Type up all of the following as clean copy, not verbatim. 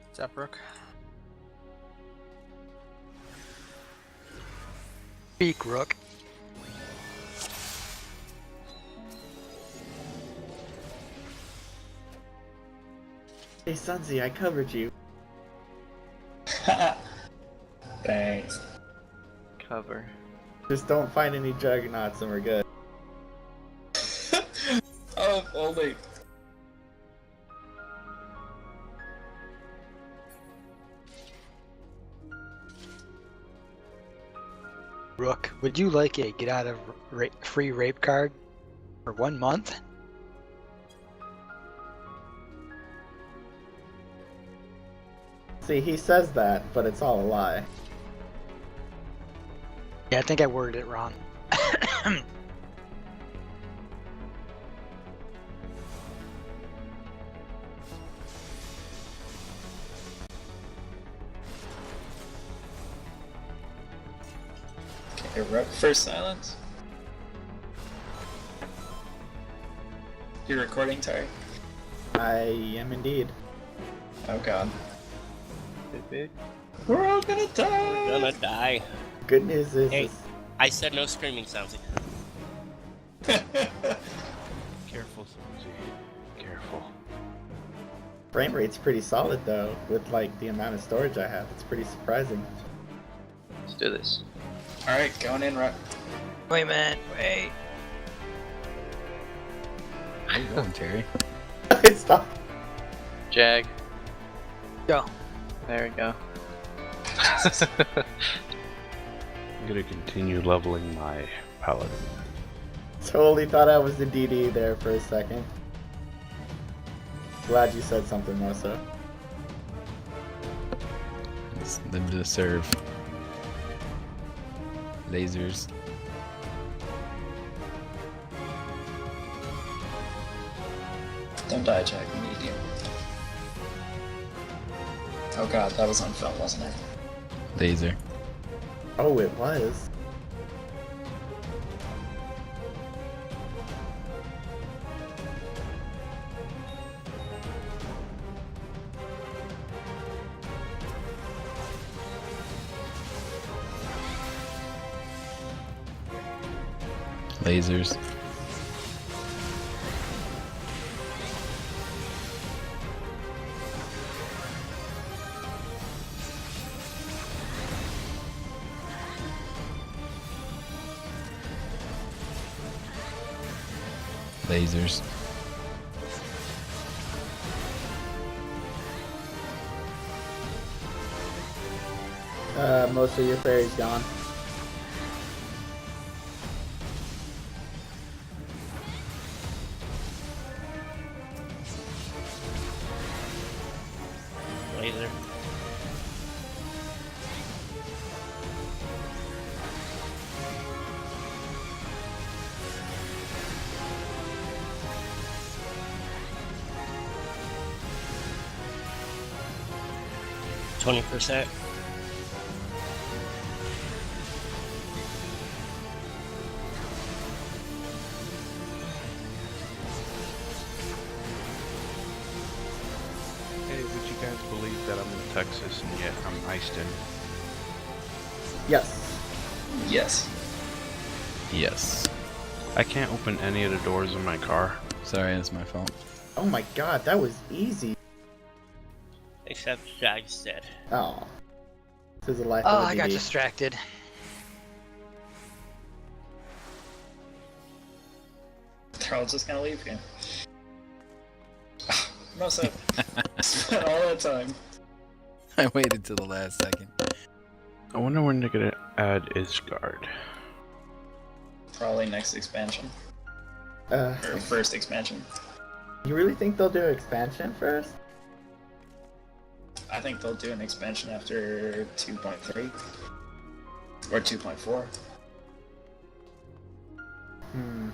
What's up, Rook? Speak, Rook. Hey Sunzi, I covered you. Thanks. Cover. Just don't find any juggernauts and we're good. Oh, only. Rook, would you like a get out of free rape card for 1 month? See, he says that, but it's all a lie. Yeah, I think I worded it wrong. Okay, Rook first silence. You're recording, Terry? I am indeed. Oh god. Big. We're all gonna die! We're gonna die. Good news is, Hey. I said no screaming sounds. Careful, Susie. Careful. frame rate's pretty solid though, with like the amount of storage I have. It's pretty surprising. Let's do this. Alright, going in, Rook. Wait a minute, wait. Where you going, Terry? Stop. Jag. Go. There we go. I'm gonna continue leveling my paladin. Totally thought I was the DD there for a second. Glad you said something, Mosa. Let's live to serve. Lasers. Don't die, Jack. We need you. Oh god, that was on film, wasn't it? Laser. Oh, it was. Lasers. Lasers. Most of your fairy's gone. Laser. %. Hey, would you guys believe that I'm in Texas and yet I'm iced in? Yes. Yes. Yes. I can't open any of the doors in my car. Sorry, that's my fault. Oh my god, that was easy. Except Jag's dead. Oh. This is a life Oh, of a I got DD. distracted. They're all just gonna leave you. Most of spent all that time. I waited till the last second. I wonder when they're gonna add Isgard. Probably next expansion. Uh, Or first expansion. you really think they'll do expansion first? I think they'll do an expansion after 2.3. Or 2.4. Hmm.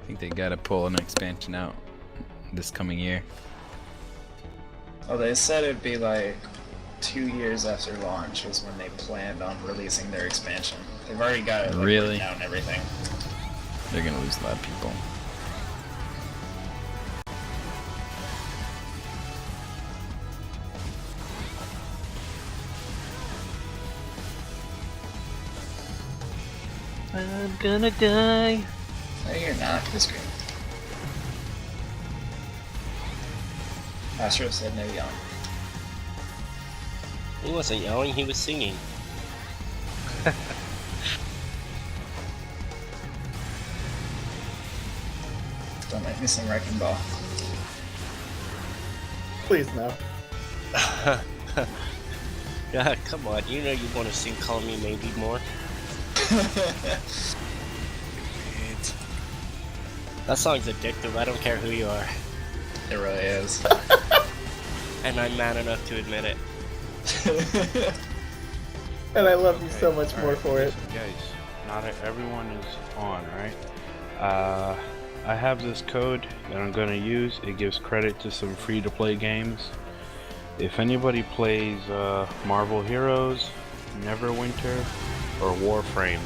I think they gotta pull an expansion out this coming year. Oh, they said it'd be like 2 years after launch was when they planned on releasing their expansion. They've already got it like, Really? written down and everything. They're gonna lose a lot of people. I'm gonna die. No, you're not. Just scream. I should have said no yelling. He wasn't yelling, he was singing. Don't make me sing Wrecking Ball. Please no. God, come on, you know you want to sing Call Me Maybe more. That song's addictive, I don't care who you are. It really is. And I'm man enough to admit it. And I love you so much All more right, for it. listen, guys, not everyone is on, right? I have this code that I'm going to use. It gives credit to some free-to-play games. If anybody plays Marvel Heroes, Neverwinter, or Warframe,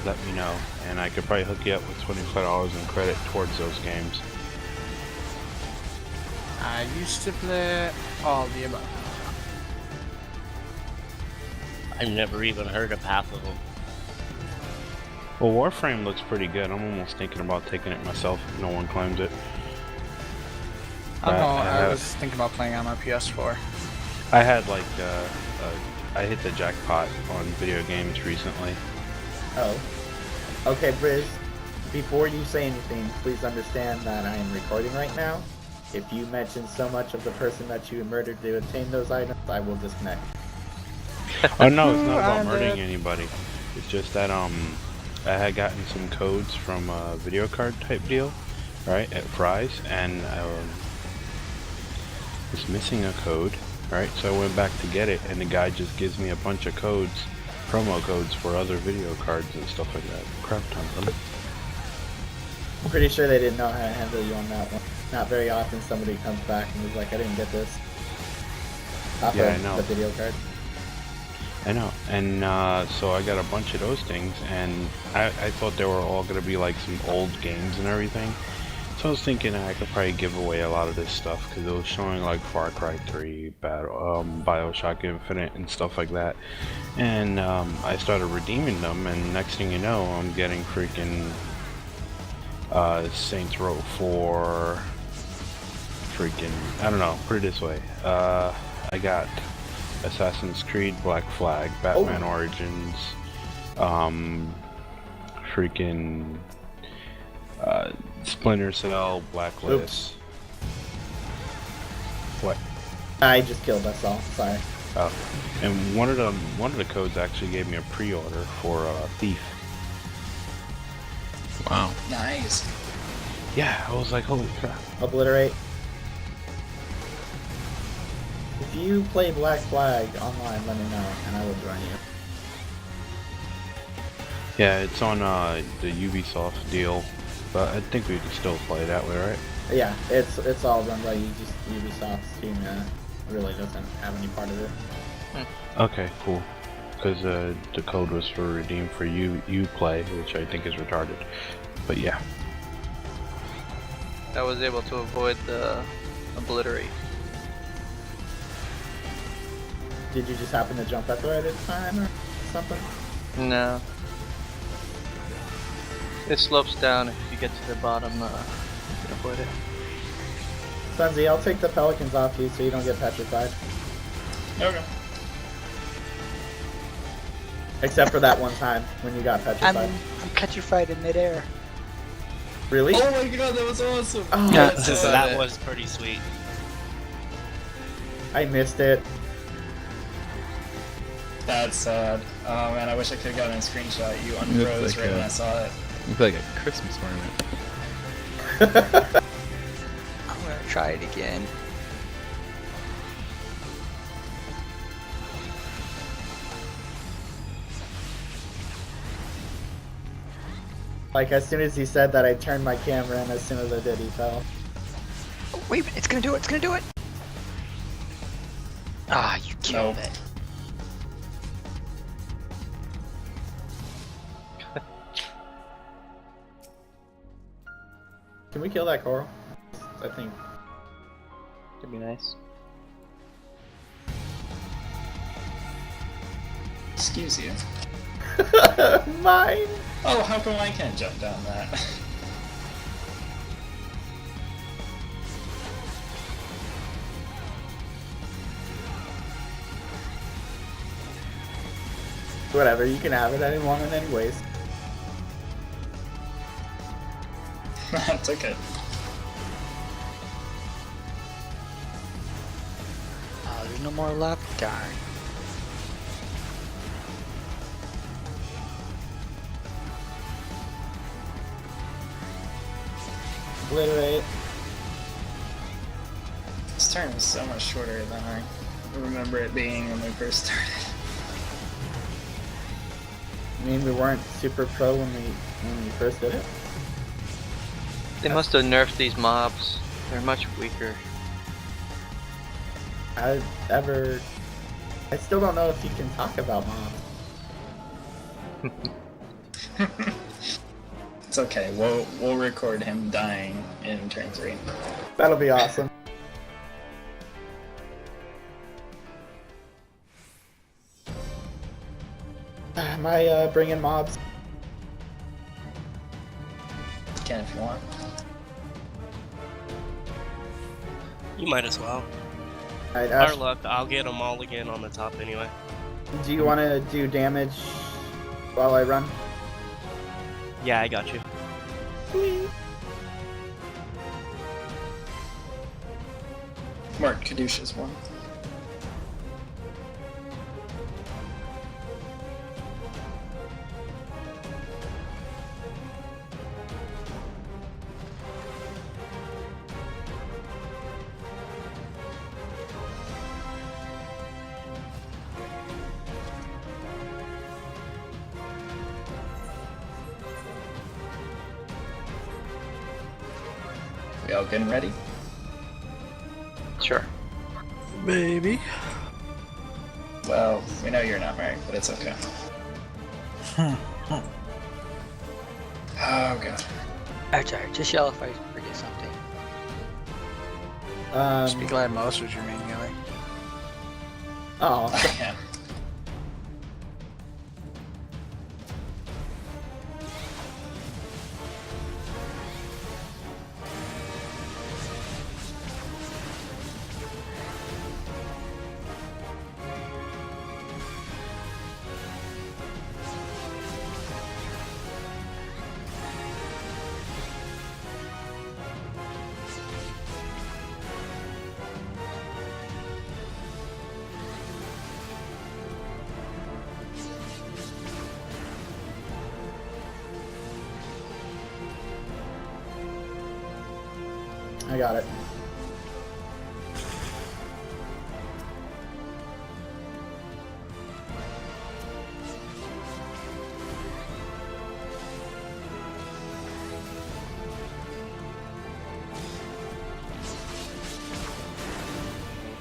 let me know, and I could probably hook you up with $25 in credit towards those games. I used to play all the above. I've never even heard of half of them. Well, Warframe looks pretty good. I'm almost thinking about taking it myself if no one claims it. I don't know, I have- was thinking about playing on my PS4. I had like I hit the jackpot on video games recently. Oh. Okay, Briz. Before you say anything, please understand that I am recording right now. If you mention so much of the person that you murdered to obtain those items, I will disconnect. Oh no, it's not about I'm murdering dead. anybody. It's just that I had gotten some codes from a video card type deal, right, at Fry's, and was missing a code, right? So I went back to get it, and the guy just gives me a bunch of codes, promo codes for other video cards and stuff like that. Crap ton of them. I'm pretty sure they didn't know how to handle you on that one. Not very often somebody comes back and is like, I didn't get this. Off Yeah, of I know. the video card. I know, and so I got a bunch of those things, and I thought they were all gonna be like some old games and everything. So I was thinking I could probably give away a lot of this stuff because it was showing like Far Cry 3, Bioshock Infinite, and stuff like that. And I started redeeming them, and next thing you know, I'm getting freaking Saints Row 4. Freaking, I don't know. Put it this way, I got Assassin's Creed Black Flag, Batman Origins, freaking Splinter Cell, Blacklist. What? I just killed us all. Sorry. Oh, and one of the codes actually gave me a pre-order for Thief. Wow. Nice. Yeah, I was like, holy crap. Obliterate. If you play Black Flag online, let me know, and I will join you. Yeah, it's on the Ubisoft deal, but I think we can still play that way, right? Yeah, it's all run by Ubisoft's team. Really doesn't have any part of it. Okay, cool. Because the code was for redeem for Uplay, which I think is retarded. But yeah. I was able to avoid the obliterate. Did you just happen to jump at the right time or something? No. It slopes down if you get to the bottom, you can avoid it. Sunzi, I'll take the pelicans off you so you don't get petrified. Okay. Except for that one time when you got petrified. I'm petrified in midair. Really? Oh my god, that was awesome! Oh, Yeah. That was pretty sweet. I missed it. That's sad. Oh man, I wish I could have gotten a screenshot. You unfroze like right when a- I saw it. It's like a Christmas ornament. I'm gonna try it again. Like, as soon as he said that, I turned my camera, and as soon as I did, he fell. Oh, wait, it's gonna do it, it's gonna do it! Ah, you killed Nope. it. Can we kill that coral? I think. Could be nice. Excuse you. Mine! Oh, how come I can't jump down that? Whatever, you can have it. I didn't want it anyways. That's okay. There's no more left. Darn. Obliterate. This turn was so much shorter than I remember it being when we first started. I mean, we weren't super pro when we first did it. They must have nerfed these mobs. They're much weaker. I still don't know if you can talk about mobs. It's okay. We'll record him dying in turn 3. That'll be awesome. Am I bringing mobs? You can if you want. You might as well. Alright, Our Ash, luck, I'll get them all again on the top anyway. do you want to do damage while I run? Yeah, I got you. Mark Caduceus one. We all getting ready? Sure. Maybe. Well, we know you're not married, but it's okay. Oh god. Alright, just yell if I forget something. Just be glad most was your main melee. Oh, Yeah. I got it.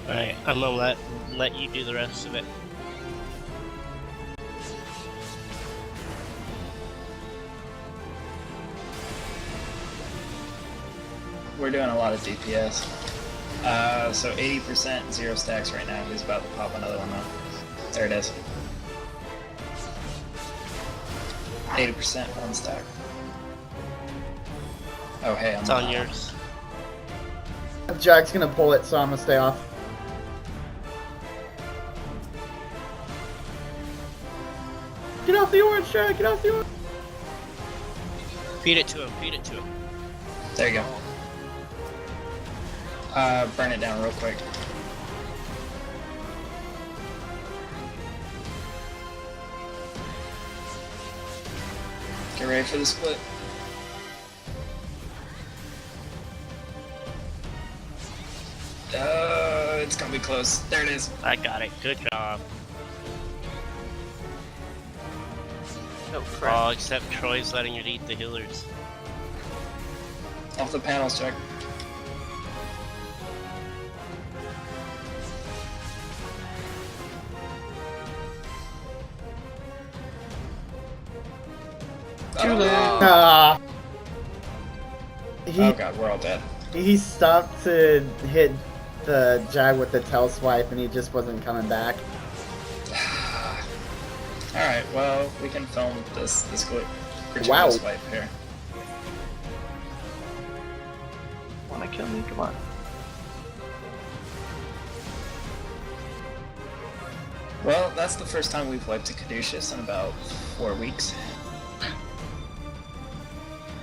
Alright, I'm gonna let you do the rest of it. We're doing a lot of DPS. So 80%, 0 stacks right now. He's about to pop another one up. There it is. 80%, 1 stack. Oh hey, I'm It's on yours. Jack's gonna pull it, so I'm gonna stay off. Get off the orange, Jack! Get off the orange! Feed it to him, feed it to him. There you go. Burn it down real quick. Get ready for the split. It's gonna be close. There it is. I got it, good job. No crap. Oh, except Troy's letting it eat the healers. Off the panels, Jack. Too late. Ah. Oh god, we're all dead. He stopped to hit the Jag with the tail swipe and he just wasn't coming back. Alright, well, we can film this quick Wow. Gratuitous wipe here. Wanna kill me? Come on. Well, that's the first time we've wiped a Caduceus in about 4 weeks.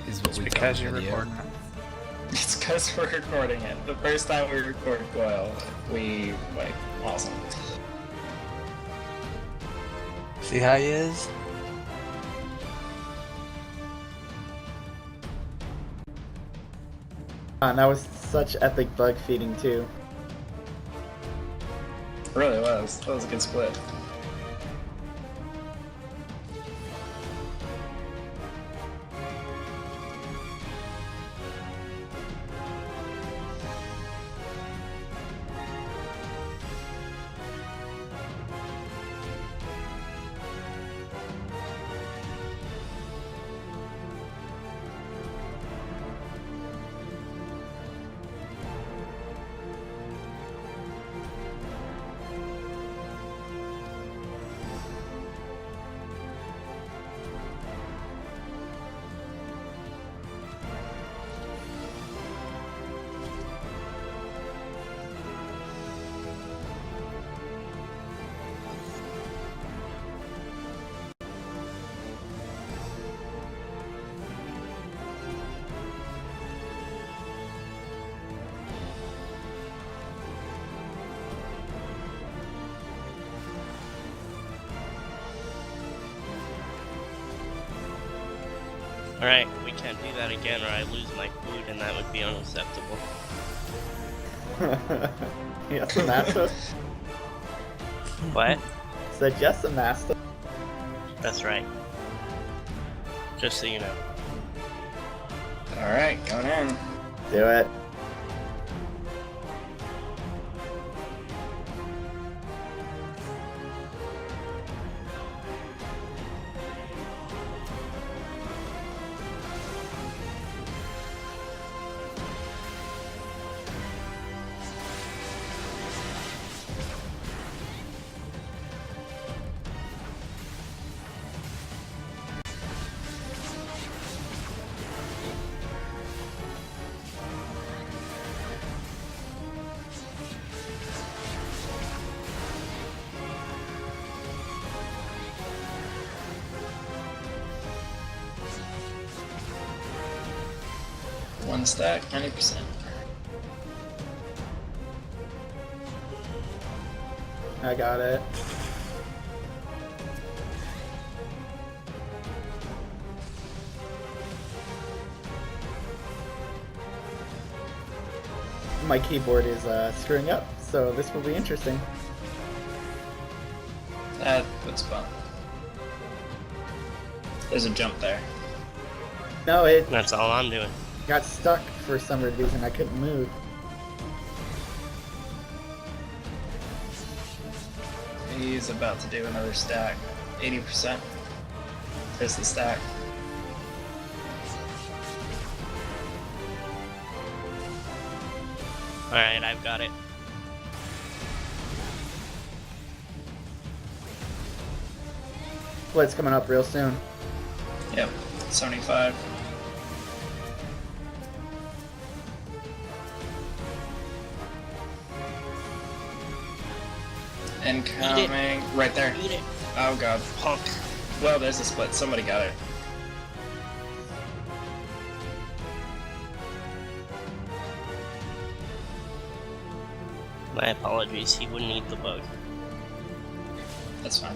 Is what It's we because saw in you're the video. recording it. It's because we're recording it. The first time we recorded Goyle, we like awesome. See how he is? And that was such epic bug feeding too. It really was. That was a good split. Alright, we can't do that again or I lose my food and that would be unacceptable. Yes, a master. What? Said yes, a master. That's right. Just so you know. Alright, going in. Do it. One stack, 90%. I got it. My keyboard is screwing up, so this will be interesting. That's fun. There's a jump there. No, it That's all I'm doing. got stuck for some reason. I couldn't move. He's about to do another stack. 80%. There's the stack. Alright, I've got it. Split's coming up real soon. Yep, 75. Incoming. Right there. Eat it, Oh god. punk. Well, there's a split. Somebody got it. My apologies, he wouldn't eat the bug. That's fine.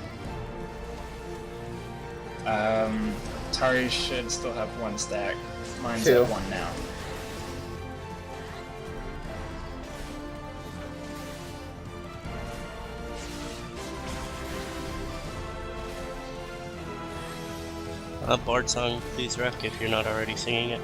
Tari should still have one stack. Mine's Two. at one now. Bard song, please, Rec, if you're not already singing it.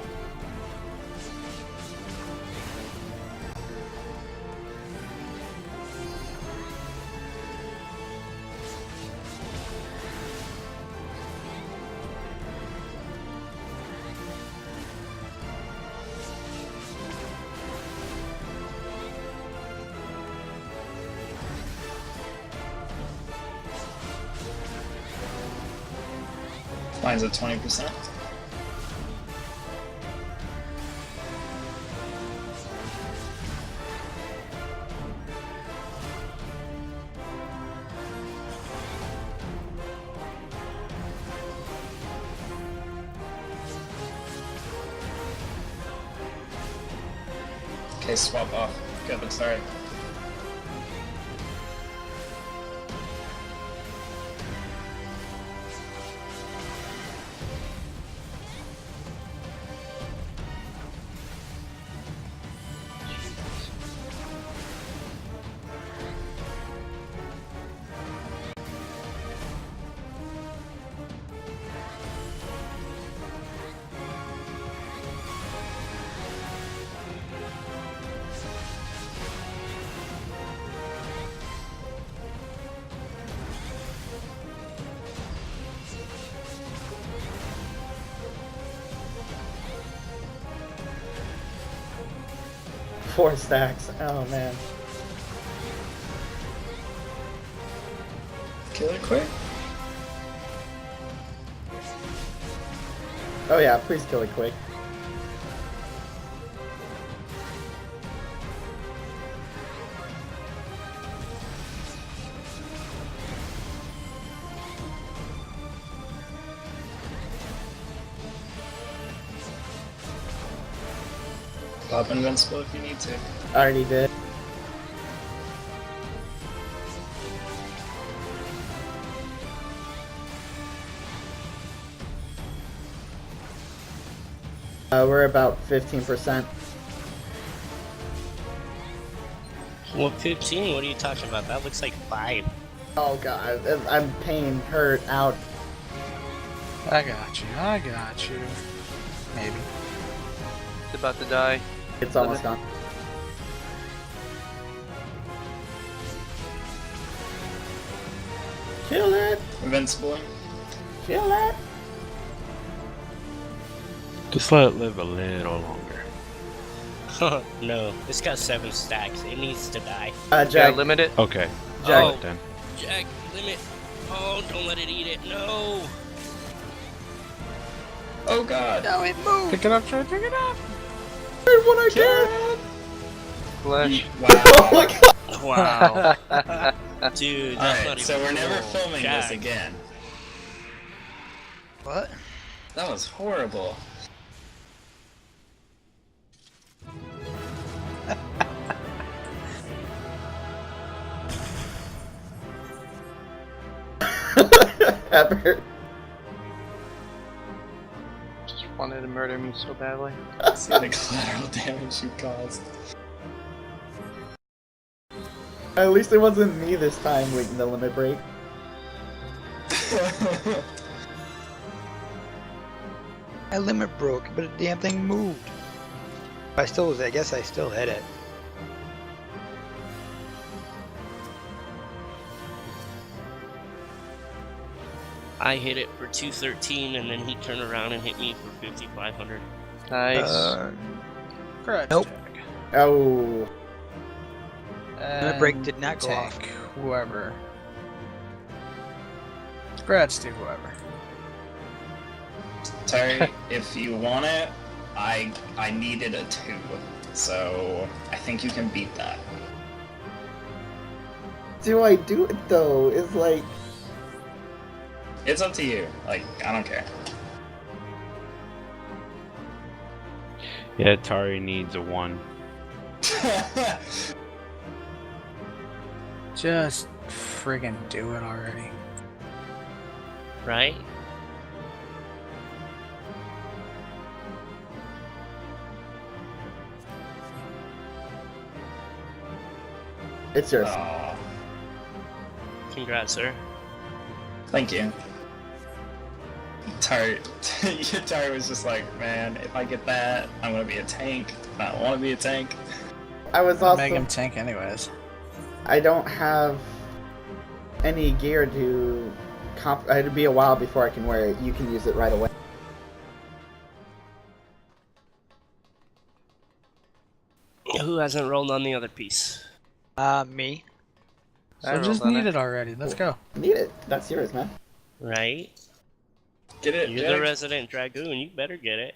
Mine's at 20%. Okay, swap off. Good, let's start. Four stacks. Oh man. Kill it quick. Oh yeah, please kill it quick. Pop invincible if you need to. I already did. We're about 15%. Well, 15? What are you talking about? That looks like 5. Oh god, I'm pain, hurt, out. I got you. I got you. Maybe. It's about to die. It's almost gone. Kill it! Invincible. Kill it! Just let it live a little longer. No, it's got 7 stacks. It needs to die. Yeah, Jack. limit it. Okay. Jack. Alright then. Jack, limit. Oh, don't let it eat it. No. Oh god. No, it moved. Pick it up, Trey. Pick it up. What I get? Flesh. Wow. Oh my god! Wow. Dude, that's not Alright, even so we're never cool. filming Jack. this again. What? That was horrible. Ever. Just wanted to murder me so badly. See the collateral damage you caused. At least it wasn't me this time waiting the limit break. My limit broke, but the damn thing moved. I guess I still hit it. I hit it for 213, and then he turned around and hit me for 5,500. Nice. Scratch Nope. tag. Oh. Limit break did not go off. Tank, whoever. Scratch to whoever. Terry, if you want it, I needed a 2, so I think you can beat that. Do I do it though? It's like. It's up to you. Like, I don't care. Yeah, Tari needs a 1. Just friggin' do it already. Right? It's yours. Aw, Congrats, sir. thank you. Tari was just like, man, if I get that, I'm gonna be a tank. I don't want to be a tank. I was also. Make him tank anyways. I don't have any gear to it'd be a while before I can wear it. You can use it right away. Who hasn't rolled on the other piece? Me. So just need it already. Let's go. Need it. That's yours, man. Right? Get it, You're Jack? the resident dragoon. You better get it.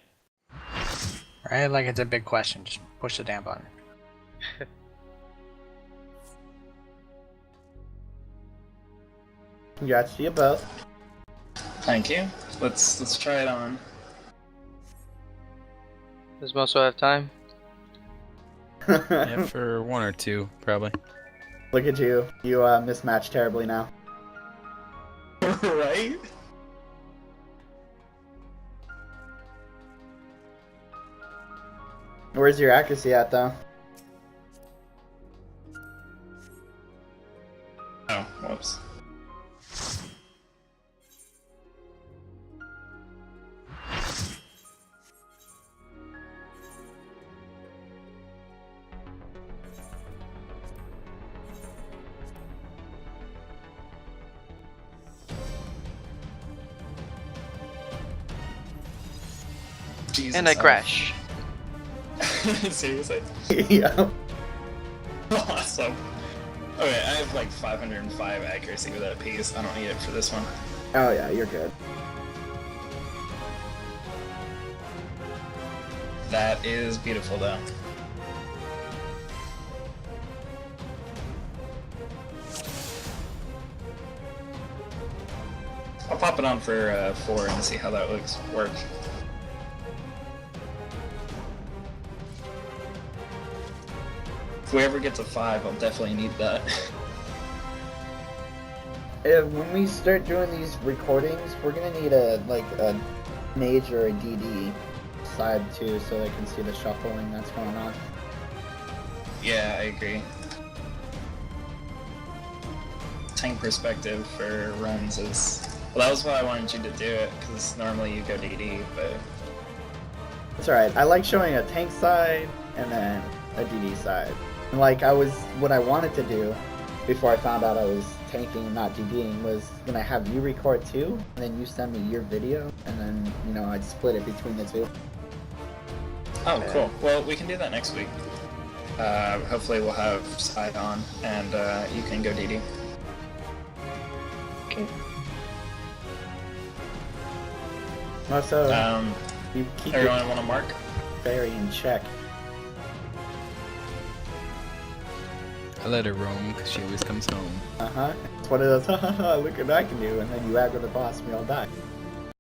Right? Like it's a big question. Just push the damn button. Congrats to you both. Thank you. Let's try it on. Does Moso have time? Yeah, for 1 or 2, probably. Look at you. You mismatched terribly now. Right? Where's your accuracy at, though? Oh, whoops. Jesus, And I crash. Seriously? Yeah. Awesome. Okay, I have like 505 accuracy with that piece. I don't need it for this one. Oh yeah, you're good. That is beautiful, though. I'll pop it on for 4 and see how that work. If we ever get to 5, I'll definitely need that. When we start doing these recordings, we're gonna need a mage or a DD side too, so they can see the shuffling that's going on. Yeah, I agree. Tank perspective for runs is... Well, that was why I wanted you to do it, because normally you go DD, but... It's alright. I like showing a tank side and then a DD side. And what I wanted to do before I found out I was tanking and not DDing was gonna have you record too, and then you send me your video, and then, I'd split it between the two. Oh, cool. Well, we can do that next week. Hopefully we'll have side on, and you can go DD. Okay. Also, you keep Everyone want to mark? your fairy in check. I let her roam because she always comes home. It's one of those, look what I can do, and then you aggro the boss and we all die.